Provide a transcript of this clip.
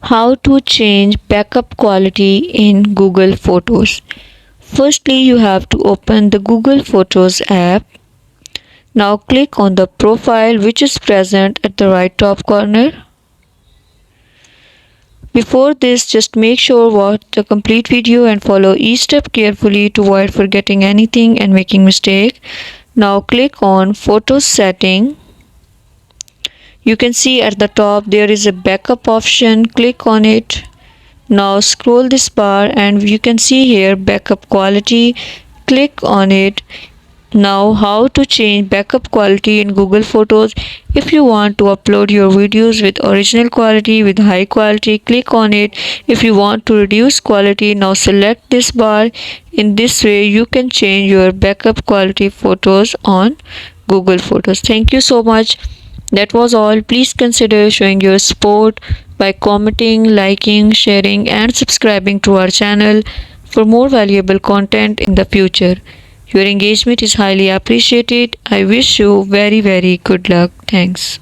How to change backup quality in Google Photos. Firstly, you have to open the Google Photos app. Now click on the profile which is present at the right top corner. Before this, just make sure watch the complete video and follow each step carefully to avoid forgetting anything and making mistake. Now click on Photos setting. You can see at the top there is a backup option. Click on it. Now scroll this bar and you can see here backup quality. Click on it. Now how to change backup quality in Google Photos. If you want to upload your videos with original quality with high quality, click on it. If you want to reduce quality, now select this bar. In this way you can change your backup quality photos on Google Photos. Thank you so much. That was all. Please consider showing your support by commenting, liking, sharing and subscribing to our channel for more valuable content in the future. Your engagement is highly appreciated. I wish you very good luck. Thanks.